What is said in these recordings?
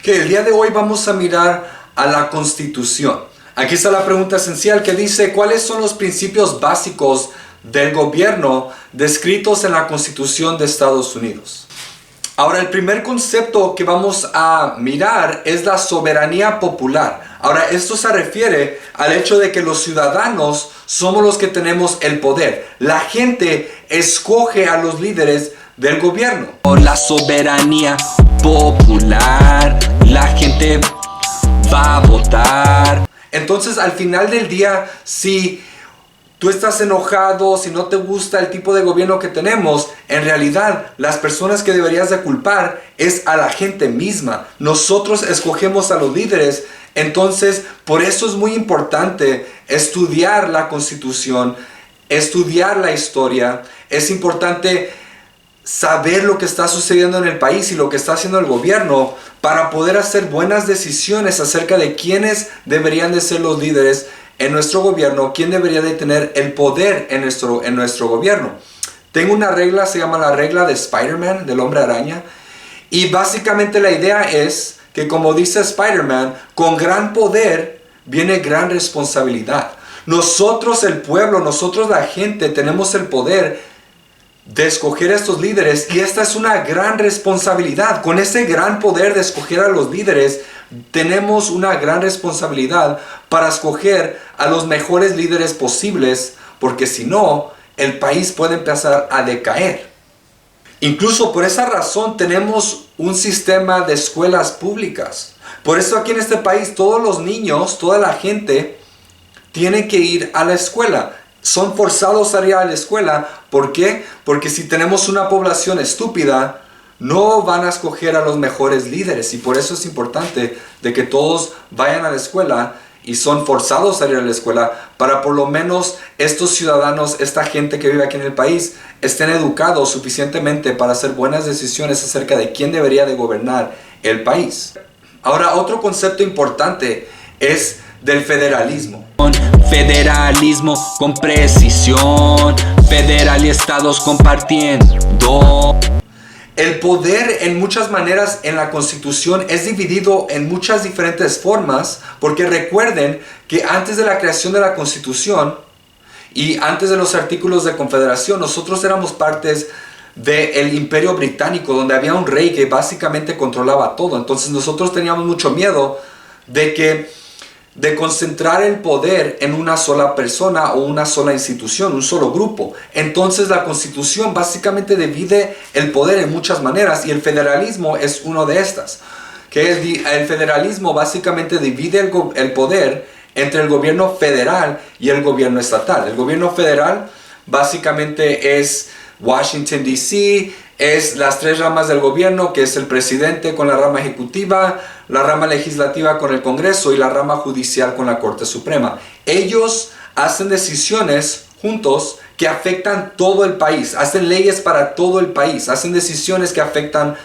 Que el día de hoy vamos a mirar a la Constitución. Aquí está la pregunta esencial que dice: ¿cuáles son los principios básicos del gobierno descritos en la Constitución de Estados Unidos? Ahora, el primer concepto que vamos a mirar es la soberanía popular. Ahora, esto se refiere al hecho de que los ciudadanos somos los que tenemos el poder. La gente escoge a los líderes del gobierno. La soberanía popular, la gente va a votar. Entonces, al final del día, si tú estás enojado, si no te gusta el tipo de gobierno que tenemos, en realidad las personas que deberías de culpar es a la gente misma. Nosotros escogemos a los líderes. Entonces, por eso es muy importante estudiar la Constitución, estudiar la historia. Es importante saber lo que está sucediendo en el país y lo que está haciendo el gobierno para poder hacer buenas decisiones acerca de quiénes deberían de ser los líderes en nuestro gobierno, quién debería de tener el poder en nuestro gobierno. Tengo una regla, se llama la regla de Spider-Man, del hombre araña, y básicamente la idea es que, como dice Spider-Man, con gran poder viene gran responsabilidad. Nosotros, el pueblo, nosotros la gente, tenemos el poder de escoger a estos líderes, y esta es una gran responsabilidad. Con ese gran poder de escoger a los líderes, tenemos una gran responsabilidad para escoger a los mejores líderes posibles, porque si no, el país puede empezar a decaer. Incluso por esa razón tenemos un sistema de escuelas públicas. Por eso aquí en este país todos los niños, toda la gente tiene que ir a la escuela. Son forzados a ir a la escuela. ¿Por qué? Porque si tenemos una población estúpida, no van a escoger a los mejores líderes. Y por eso es importante de que todos vayan a la escuela y son forzados a ir a la escuela, para por lo menos estos ciudadanos, esta gente que vive aquí en el país, estén educados suficientemente para hacer buenas decisiones acerca de quién debería de gobernar el país. Ahora, otro concepto importante es del federalismo. Federalismo con precisión, federal y estados compartiendo. El poder en muchas maneras en la Constitución es dividido en muchas diferentes formas, porque recuerden que antes de la creación de la Constitución y antes de los artículos de confederación, nosotros éramos partes del Imperio Británico, donde había un rey que básicamente controlaba todo. Entonces nosotros teníamos mucho miedo de concentrar el poder en una sola persona o una sola institución, un solo grupo. Entonces la Constitución básicamente divide el poder en muchas maneras, y el federalismo es una de estas. El federalismo básicamente divide el poder entre el gobierno federal y el gobierno estatal. El gobierno federal básicamente es Washington, D.C., es las tres ramas del gobierno, que es el presidente con la rama ejecutiva, la rama legislativa con el Congreso y la rama judicial con la Corte Suprema. Ellos hacen decisiones juntos que afectan todo el país, hacen leyes para todo el país, hacen decisiones que afectan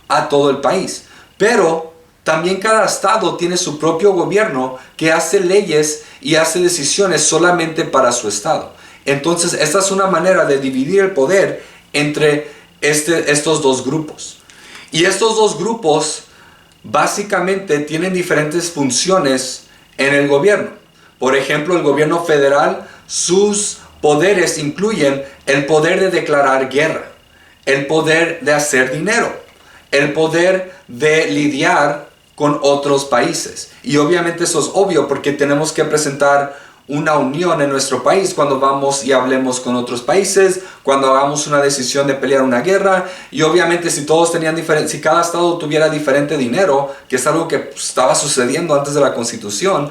a todo el país. Pero también cada estado tiene su propio gobierno que hace leyes y hace decisiones solamente para su estado. Entonces, esta es una manera de dividir el poder entre estos dos grupos. Y estos dos grupos básicamente tienen diferentes funciones en el gobierno. Por ejemplo, el gobierno federal, sus poderes incluyen el poder de declarar guerra, el poder de hacer dinero, el poder de lidiar con otros países. Y obviamente eso es obvio, porque tenemos que presentar una unión en nuestro país cuando vamos y hablemos con otros países, cuando hagamos una decisión de pelear una guerra. Y obviamente si si cada estado tuviera diferente dinero, que es algo que estaba sucediendo antes de la Constitución,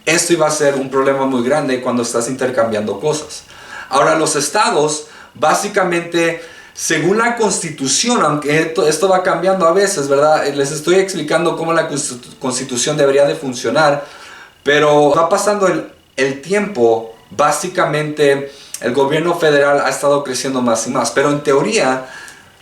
esto iba a ser un problema muy grande cuando estás intercambiando cosas. Ahora, los estados básicamente, según la Constitución, aunque esto va cambiando a veces, ¿verdad? Les estoy explicando cómo la Constitución debería de funcionar, pero va pasando el tiempo. Básicamente el gobierno federal ha estado creciendo más y más, pero en teoría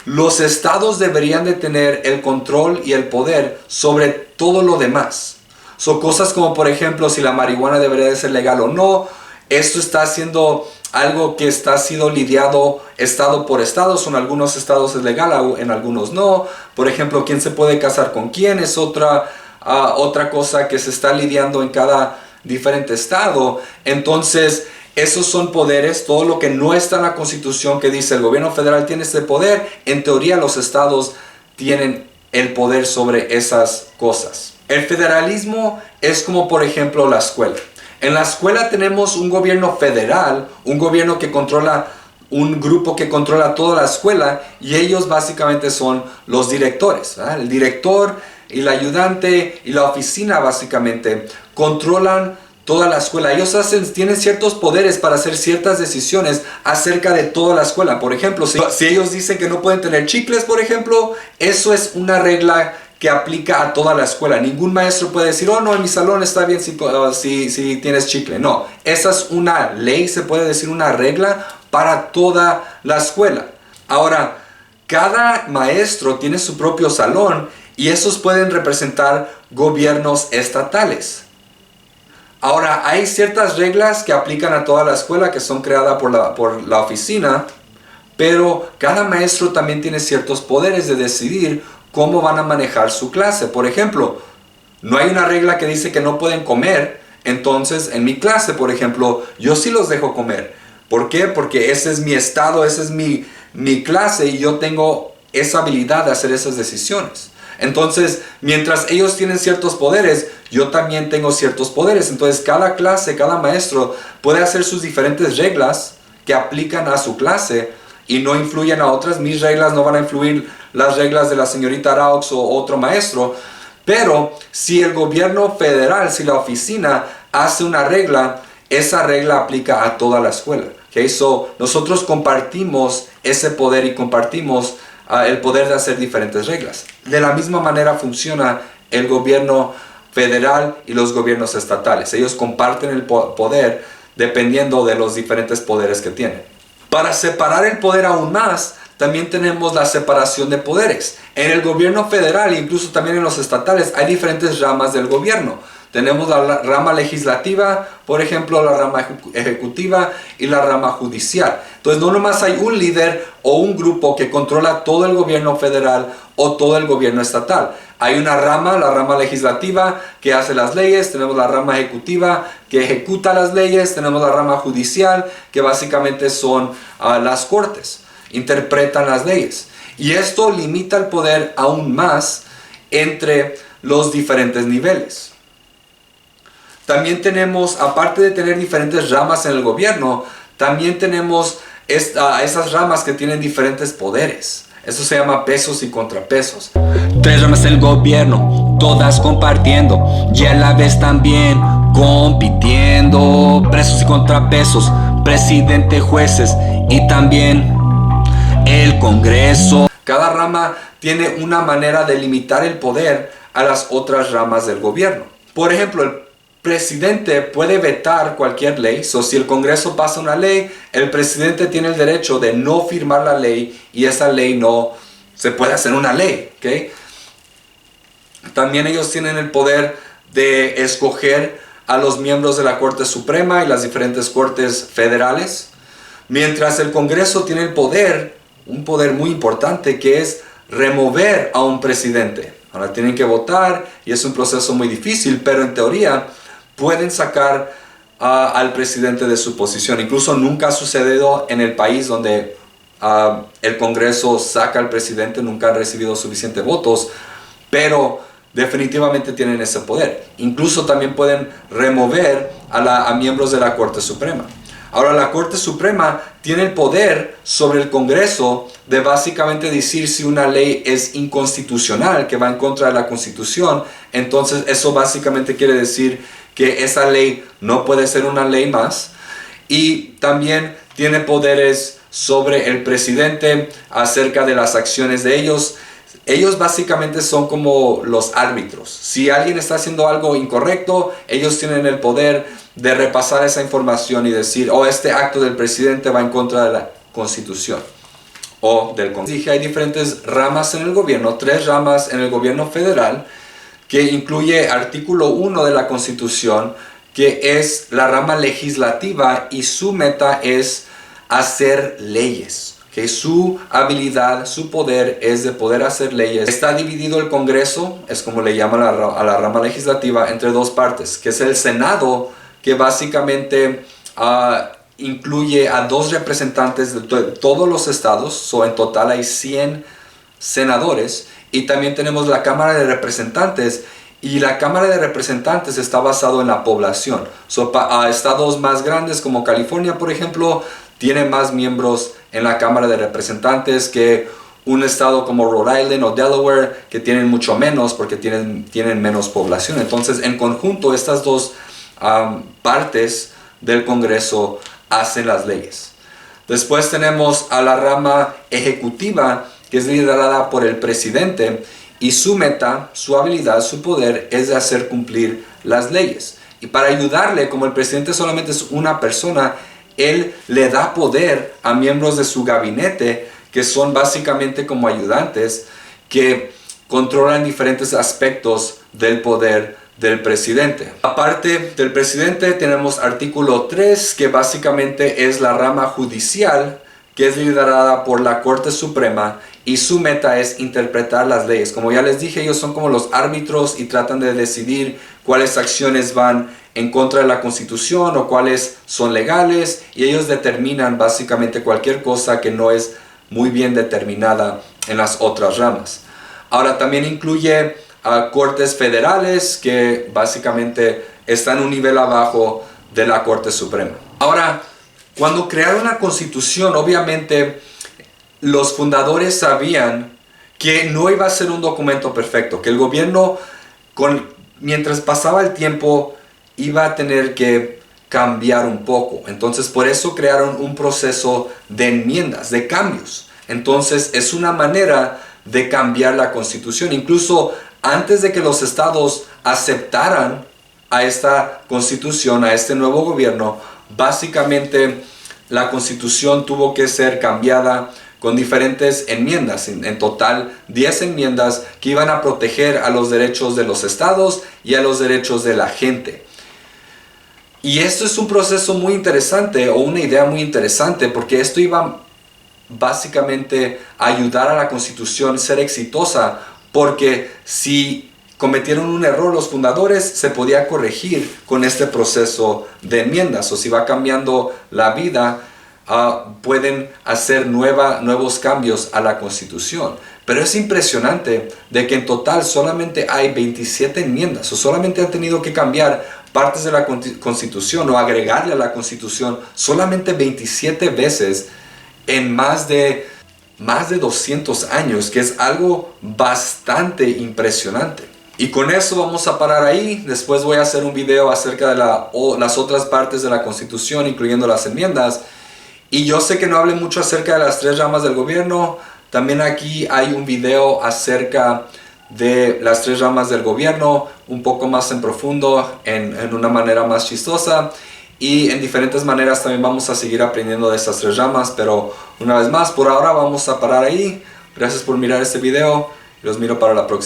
los estados deberían de tener el control y el poder sobre todo lo demás. Son cosas como, por ejemplo, si la marihuana debería de ser legal o no, Esto está siendo algo que está siendo lidiado estado por estado. En algunos estados es legal, en algunos no. Por ejemplo, quién se puede casar con quién es otra cosa que se está lidiando en cada diferente estado. Entonces, esos son poderes. Todo lo que no está en la Constitución, que dice el gobierno federal tiene este poder, en teoría los estados tienen el poder sobre esas cosas. El federalismo es como, por ejemplo, la escuela. En la escuela tenemos un gobierno federal, un gobierno que controla, un grupo que controla toda la escuela, y ellos básicamente son los directores, ¿verdad? El director y el ayudante y la oficina básicamente controlan toda la escuela. Ellos tienen ciertos poderes para hacer ciertas decisiones acerca de toda la escuela. Por ejemplo, si ellos dicen que no pueden tener chicles, por ejemplo, eso es una regla que aplica a toda la escuela. Ningún maestro puede decir, oh no, en mi salón está bien si tienes chicle. No, esa es una ley, se puede decir una regla para toda la escuela. Ahora, cada maestro tiene su propio salón y esos pueden representar gobiernos estatales. Ahora, hay ciertas reglas que aplican a toda la escuela que son creadas por la oficina, pero cada maestro también tiene ciertos poderes de decidir cómo van a manejar su clase. Por ejemplo, no hay una regla que dice que no pueden comer. Entonces, en mi clase, por ejemplo, yo sí los dejo comer. ¿Por qué? Porque ese es mi estado, esa es mi clase y yo tengo esa habilidad de hacer esas decisiones. Entonces, mientras ellos tienen ciertos poderes, yo también tengo ciertos poderes. Entonces, cada clase, cada maestro puede hacer sus diferentes reglas que aplican a su clase y no influyen a otras. Mis reglas no van a influir las reglas de la señorita Araux o otro maestro. Pero si el gobierno federal, si la oficina hace una regla, esa regla aplica a toda la escuela. Okay? So, nosotros compartimos ese poder y compartimos el poder de hacer diferentes reglas. De la misma manera funciona el gobierno federal y los gobiernos estatales. Ellos comparten el poder dependiendo de los diferentes poderes que tienen. Para separar el poder aún más, también tenemos la separación de poderes. En el gobierno federal e incluso también en los estatales hay diferentes ramas del gobierno. Tenemos la rama legislativa, por ejemplo, la rama ejecutiva y la rama judicial. Entonces, no nomás hay un líder o un grupo que controla todo el gobierno federal o todo el gobierno estatal. Hay una rama, la rama legislativa, que hace las leyes. Tenemos la rama ejecutiva, que ejecuta las leyes. Tenemos la rama judicial, que básicamente son las cortes. Interpretan las leyes. Y esto limita el poder aún más entre los diferentes niveles. También tenemos, aparte de tener diferentes ramas en el gobierno, también tenemos esas ramas que tienen diferentes poderes. Eso se llama pesos y contrapesos. Tres ramas del gobierno, todas compartiendo y a la vez también compitiendo. Pesos y contrapesos, presidente, jueces y también el Congreso. Cada rama tiene una manera de limitar el poder a las otras ramas del gobierno. Por ejemplo, el presidente puede vetar cualquier ley. Si el Congreso pasa una ley, el presidente tiene el derecho de no firmar la ley y esa ley no se puede hacer una ley. ¿Okay? También ellos tienen el poder de escoger a los miembros de la Corte Suprema y las diferentes cortes federales. Mientras el Congreso tiene el poder, un poder muy importante, que es remover a un presidente. Ahora tienen que votar y es un proceso muy difícil, pero en teoría pueden sacar al presidente de su posición. Incluso nunca ha sucedido en el país donde el Congreso saca al presidente, nunca han recibido suficientes votos, pero definitivamente tienen ese poder. Incluso también pueden remover a miembros de la Corte Suprema. Ahora, la Corte Suprema tiene el poder sobre el Congreso de básicamente decir si una ley es inconstitucional, que va en contra de la Constitución. Entonces, eso básicamente quiere decir que esa ley no puede ser una ley más. Y también tiene poderes sobre el presidente acerca de las acciones de ellos. Ellos básicamente son como los árbitros. Si alguien está haciendo algo incorrecto, ellos tienen el poder de repasar esa información y decir, este acto del presidente va en contra de la Constitución o del Congreso. Dije, hay diferentes ramas en el gobierno, 3 ramas en el gobierno federal, que incluye artículo 1 de la Constitución, que es la rama legislativa y su meta es hacer leyes. Que su habilidad, su poder es de poder hacer leyes. Está dividido el Congreso, es como le llaman a la rama legislativa, entre dos partes, que es el Senado, que básicamente incluye a 2 representantes de todos los estados, en total hay 100 senadores, y también tenemos la Cámara de Representantes, y la Cámara de Representantes está basado en la población. Estados más grandes como California, por ejemplo, tienen más miembros en la Cámara de Representantes que un estado como Rhode Island o Delaware, que tienen mucho menos porque tienen menos población. Entonces, en conjunto, estas dos partes del Congreso hacen las leyes. Después tenemos a la rama ejecutiva, que es liderada por el presidente, y su meta, su habilidad, su poder es de hacer cumplir las leyes. Y para ayudarle, como el presidente solamente es una persona, él le da poder a miembros de su gabinete, que son básicamente como ayudantes, que controlan diferentes aspectos del poder del presidente. Aparte del presidente tenemos artículo 3, que básicamente es la rama judicial, que es liderada por la Corte Suprema, y su meta es interpretar las leyes. Como ya les dije, ellos son como los árbitros y tratan de decidir cuáles acciones van en contra de la Constitución o cuáles son legales, y ellos determinan básicamente cualquier cosa que no es muy bien determinada en las otras ramas. Ahora también incluye cortes federales, que básicamente están un nivel abajo de la Corte Suprema. Ahora, cuando crearon la Constitución, obviamente los fundadores sabían que no iba a ser un documento perfecto, que el gobierno, mientras pasaba el tiempo, iba a tener que cambiar un poco. Entonces, por eso crearon un proceso de enmiendas, de cambios. Entonces, es una manera de cambiar la Constitución. Incluso antes de que los estados aceptaran a esta Constitución, a este nuevo gobierno, básicamente la Constitución tuvo que ser cambiada con diferentes enmiendas, en total 10 enmiendas que iban a proteger a los derechos de los estados y a los derechos de la gente. Y esto es un proceso muy interesante, o una idea muy interesante, porque esto iba básicamente a ayudar a la Constitución a ser exitosa, porque si cometieron un error los fundadores, se podía corregir con este proceso de enmiendas, o si va cambiando la vida, pueden hacer nuevos cambios a la Constitución. Pero es impresionante de que en total solamente hay 27 enmiendas, o solamente han tenido que cambiar partes de la Constitución o agregarle a la Constitución solamente 27 veces en más de 200 años, que es algo bastante impresionante. Y con eso vamos a parar ahí. Después voy a hacer un video acerca de las otras partes de la Constitución, incluyendo las enmiendas. Y yo sé que no hablé mucho acerca de las 3 ramas del gobierno. También aquí hay un video acerca de las 3 ramas del gobierno, un poco más en profundo, en una manera más chistosa. Y en diferentes maneras también vamos a seguir aprendiendo de estas 3 ramas. Pero una vez más, por ahora vamos a parar ahí. Gracias por mirar este video. Los miro para la próxima.